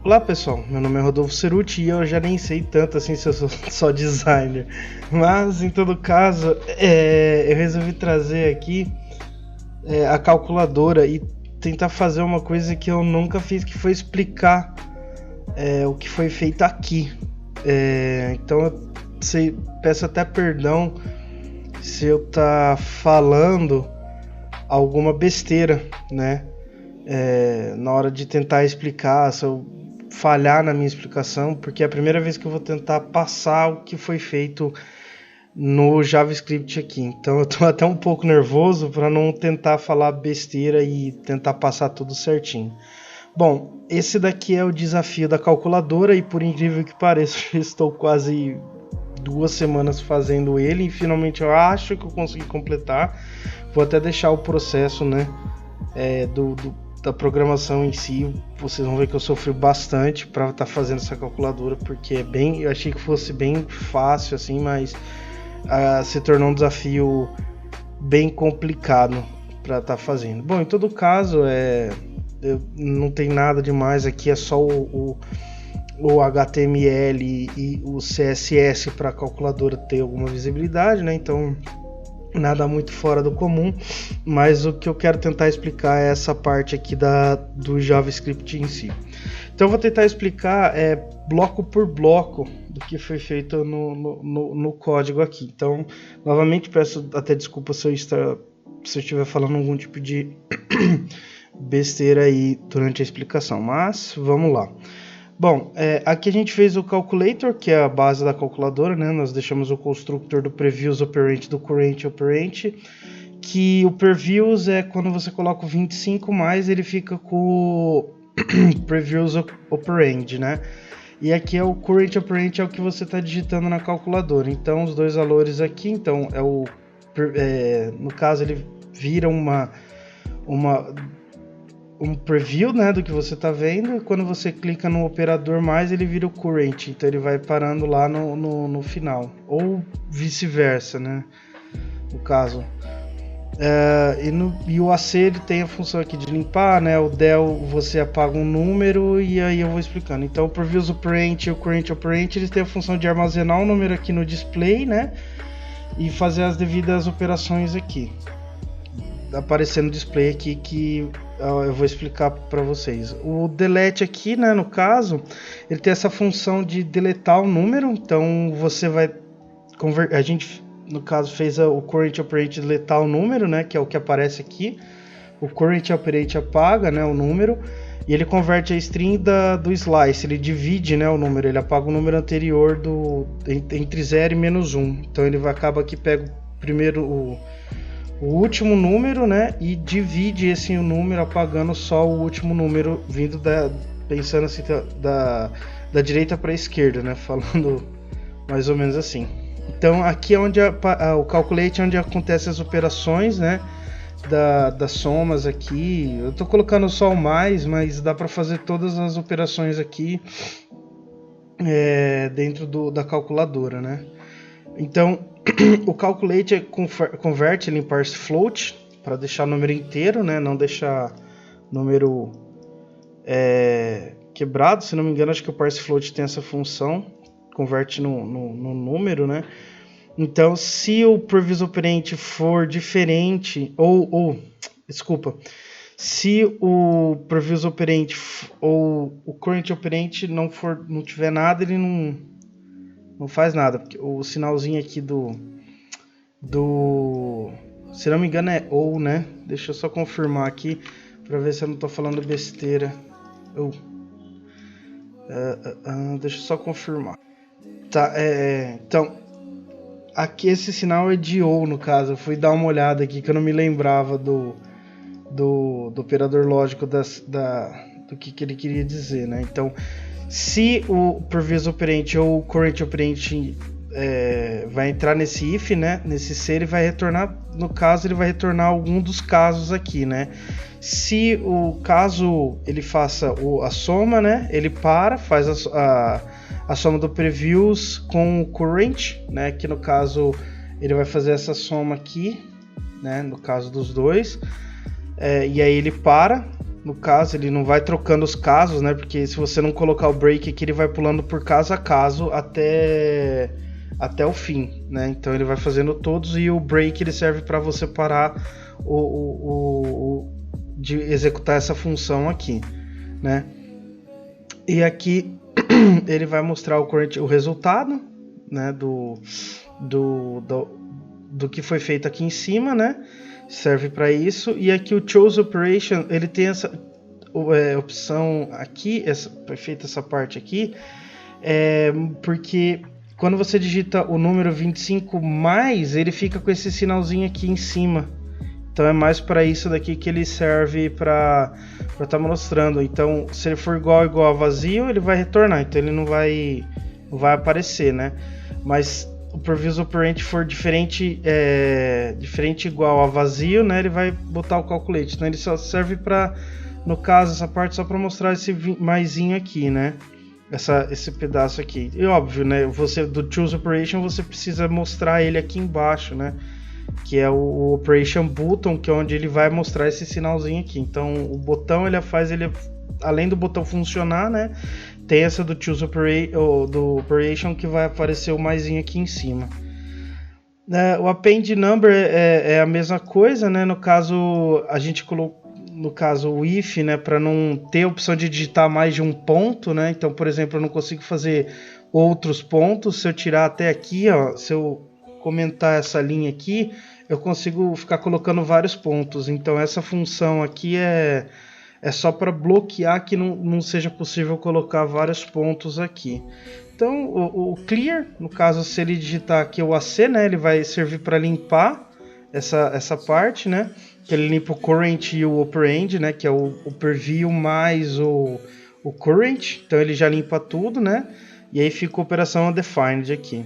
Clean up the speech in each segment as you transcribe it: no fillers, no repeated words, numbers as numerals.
Olá pessoal, meu nome é Rodolfo Ceruti e eu já nem sei tanto assim se eu sou só designer, mas em todo caso eu resolvi trazer aqui a calculadora e tentar fazer uma coisa que eu nunca fiz, que foi explicar o que foi feito aqui. Então eu peço até perdão se eu tá falando alguma besteira, né? Na hora de tentar explicar, se eu falhar na minha explicação, porque é a primeira vez que eu vou tentar passar o que foi feito no JavaScript aqui. Então eu tô até um pouco nervoso para não tentar falar besteira e tentar passar tudo certinho. Bom, esse daqui é o desafio da calculadora e por incrível que pareça, eu estou quase 2 semanas fazendo ele e finalmente eu acho que eu consegui completar. Vou até deixar o processo, né, da programação em si. Vocês vão ver que eu sofri bastante para estar fazendo essa calculadora, porque eu achei que fosse bem fácil assim, mas se tornou um desafio bem complicado para estar fazendo. Bom, em todo caso, não tem nada demais aqui, é só o HTML e o CSS para a calculadora ter alguma visibilidade, né? Então nada muito fora do comum, mas o que eu quero tentar explicar é essa parte aqui do JavaScript em si. Então eu vou tentar explicar bloco por bloco do que foi feito no código aqui. Então, novamente peço até desculpa se eu estiver falando algum tipo de besteira aí durante a explicação, mas vamos lá. Bom, aqui a gente fez o calculator, que é a base da calculadora, né? Nós deixamos o constructor do previous operand do current operand, que o previous é quando você coloca o 25 mais, ele fica com o previous operand, né? E aqui é o current operand, é o que você está digitando na calculadora. Então, os dois valores aqui, então, no caso, ele vira um preview, né, do que você está vendo, e quando você clica no operador mais, ele vira o current, então ele vai parando lá no final, ou vice-versa, né, no caso. E o AC ele tem a função aqui de limpar, né, o del você apaga um número e aí eu vou explicando. Então o previous operand e o current operand eles têm a função de armazenar o número aqui no display, né, e fazer as devidas operações aqui. Aparecendo no display aqui que eu vou explicar para vocês. O delete aqui, né, no caso, ele tem essa função de deletar o número. Então você vai a gente no caso fez o current operand deletar o número, né, que é o que aparece aqui. O current operand apaga, né, o número e ele converte a string do slice, ele divide, né, o número, ele apaga o número anterior entre 0 e -1. Então ele acaba que pega primeiro o último número, né, e divide esse número apagando só o último número vindo pensando assim da direita para a esquerda, né, falando mais ou menos assim. Então aqui é onde o calculate é onde acontecem as operações, né, das somas aqui. Eu estou colocando só o mais, mas dá para fazer todas as operações aqui dentro da calculadora, né. Então o calculate converte ele em parse float para deixar o número inteiro, né? Não deixar número quebrado. Se não me engano, acho que o parse float tem essa função, converte no número, né? Então, se o previous operand for diferente desculpa, se o previous operand ou o current operand não tiver nada, ele não faz nada, porque o sinalzinho aqui se não me engano é ou, né? Deixa eu só confirmar aqui para ver se eu não tô falando besteira. Deixa eu só confirmar. Tá, então aqui esse sinal é de ou, no caso. Eu fui dar uma olhada aqui que eu não me lembrava do operador lógico do que ele queria dizer, né? Então, se o previous operand ou o current operand vai entrar nesse if, né? Nesse se, ele vai retornar, no caso, ele vai retornar algum dos casos aqui, né? Se o caso ele faça a soma, né? Ele faz a soma do previews com o current, né? Que no caso ele vai fazer essa soma aqui, né? No caso dos dois, e aí ele para, no caso, ele não vai trocando os casos, né? Porque se você não colocar o break aqui, ele vai pulando por caso a caso até o fim, né? Então ele vai fazendo todos, e o break ele serve para você parar de executar essa função aqui, né? E aqui ele vai mostrar o resultado, né? Do que foi feito aqui em cima, né? Serve para isso. E aqui o Choose Operation, ele tem essa opção aqui, foi feita essa parte aqui, porque quando você digita o número 25 mais, ele fica com esse sinalzinho aqui em cima. Então é mais para isso daqui que ele serve para estar mostrando. Então, se ele for igual a vazio, ele vai retornar. Então ele não vai aparecer, né? Mas o previous operand for diferente igual a vazio, né? Ele vai botar o calculate. Então ele só serve para, no caso, essa parte só para mostrar esse maisinho aqui, né? Esse pedaço aqui. E óbvio, né? Do choose operation você precisa mostrar ele aqui embaixo, né? Que é o operation button, que é onde ele vai mostrar esse sinalzinho aqui. Então o botão além do botão funcionar, né? Tem essa do choose operation que vai aparecer o maisinho aqui em cima. O append number é a mesma coisa, né? No caso a gente colocou o if, né, para não ter a opção de digitar mais de um ponto, né? Então, por exemplo, eu não consigo fazer outros pontos. Se eu tirar até aqui, ó, se eu comentar essa linha aqui, eu consigo ficar colocando vários pontos. Então essa função aqui é só para bloquear que não seja possível colocar vários pontos aqui. Então o clear, no caso, se ele digitar aqui o AC, né, ele vai servir para limpar essa parte, né, que ele limpa o current e o operand, né, que é o preview mais o current. Então ele já limpa tudo, né, e aí fica a operação undefined aqui.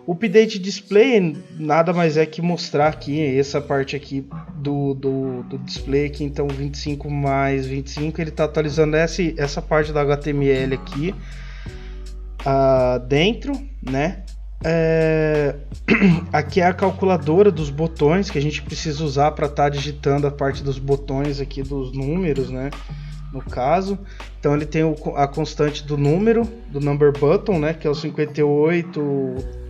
O update display nada mais é que mostrar aqui essa parte aqui do display aqui. Então 25 mais 25, ele está atualizando essa parte da HTML aqui dentro, né? Aqui é a calculadora dos botões que a gente precisa usar para estar digitando a parte dos botões aqui, dos números, né? No caso, então ele tem a constante do número, do number button, né? Que é o 58,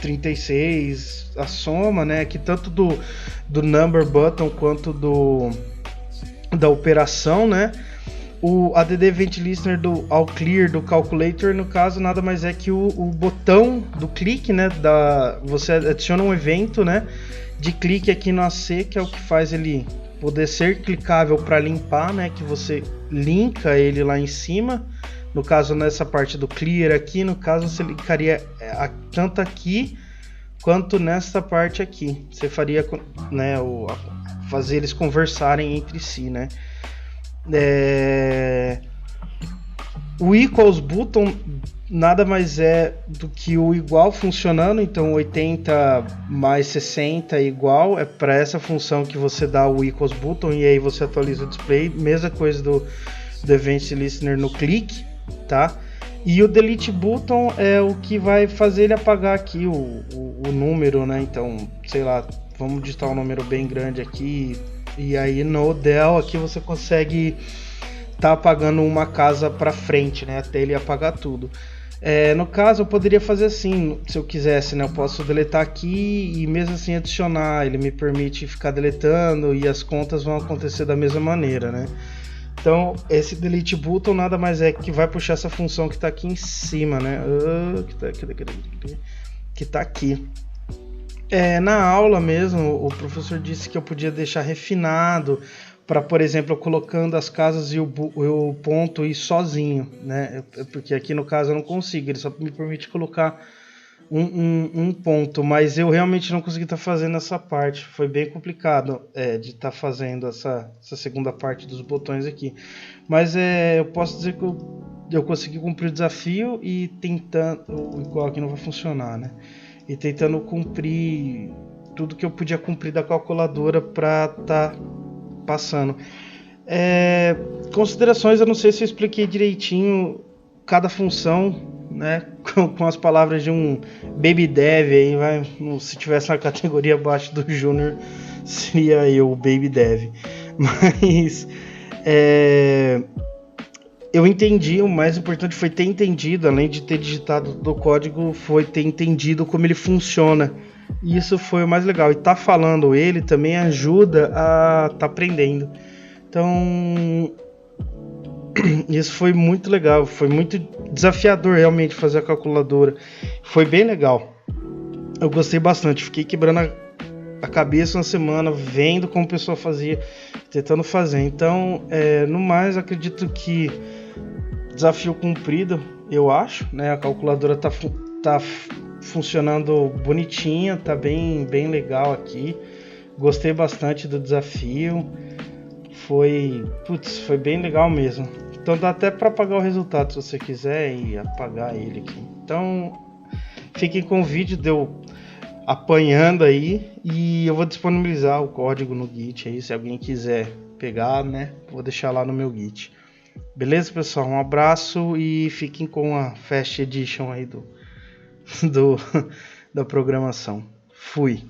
36, a soma, né? Aqui tanto do number button quanto da operação, né? O add event listener do all clear do calculator, no caso, nada mais é que o botão do clique, né? Você adiciona um evento, né? De clique aqui no AC, que é o que faz ele poder ser clicável para limpar, né? Que você linka ele lá em cima. No caso, nessa parte do clear aqui, no caso, você linkaria tanto aqui quanto nesta parte aqui. Você faria, né, fazer eles conversarem entre si, né? O equals button nada mais é do que o igual funcionando. Então 80 mais 60 é igual, é para essa função que você dá o equals button, e aí você atualiza o display. Mesma coisa do event listener no clique, tá? E o delete button é o que vai fazer ele apagar aqui o número, né? Então, sei lá, vamos digitar um número bem grande aqui, e aí no del aqui você consegue tá apagando uma casa para frente, né? Até ele apagar tudo. No caso, eu poderia fazer assim, se eu quisesse, né? Eu posso deletar aqui e mesmo assim adicionar. Ele me permite ficar deletando e as contas vão acontecer da mesma maneira, né? Então, esse delete button nada mais é que vai puxar essa função que está aqui em cima, né? Que tá aqui. Na aula mesmo, o professor disse que eu podia deixar refinado para, por exemplo, colocando as casas e o ponto ir sozinho, né? Porque aqui no caso eu não consigo, ele só me permite colocar um ponto, mas eu realmente não consegui estar fazendo essa parte. Foi bem complicado de estar fazendo essa segunda parte dos botões aqui, mas eu posso dizer que eu consegui cumprir o desafio e tentando, igual aqui não vai funcionar, né? E tentando cumprir tudo que eu podia cumprir da calculadora para estar passando. Considerações, eu não sei se eu expliquei direitinho cada função, né, com as palavras de um baby dev aí, se tivesse na categoria abaixo do júnior, seria eu o baby dev. Mas Eu entendi, o mais importante foi ter entendido, além de ter digitado do código, foi ter entendido como ele funciona. E isso foi o mais legal. E tá falando ele também ajuda a tá aprendendo. Então, isso foi muito legal, foi muito desafiador realmente fazer a calculadora. Foi bem legal. Eu gostei bastante, fiquei quebrando a cabeça uma semana, vendo como o pessoal fazia, tentando fazer. Então, no mais, acredito que desafio cumprido, eu acho, né? A calculadora tá funcionando bonitinha, tá bem legal aqui. Gostei bastante do desafio. Foi bem legal mesmo. Então dá até para apagar o resultado se você quiser e apagar ele aqui. Então fiquem com o vídeo de eu apanhando aí e eu vou disponibilizar o código no Git aí se alguém quiser pegar, né? Vou deixar lá no meu Git. Beleza, pessoal? Um abraço e fiquem com a Fast Edition aí do da programação. Fui.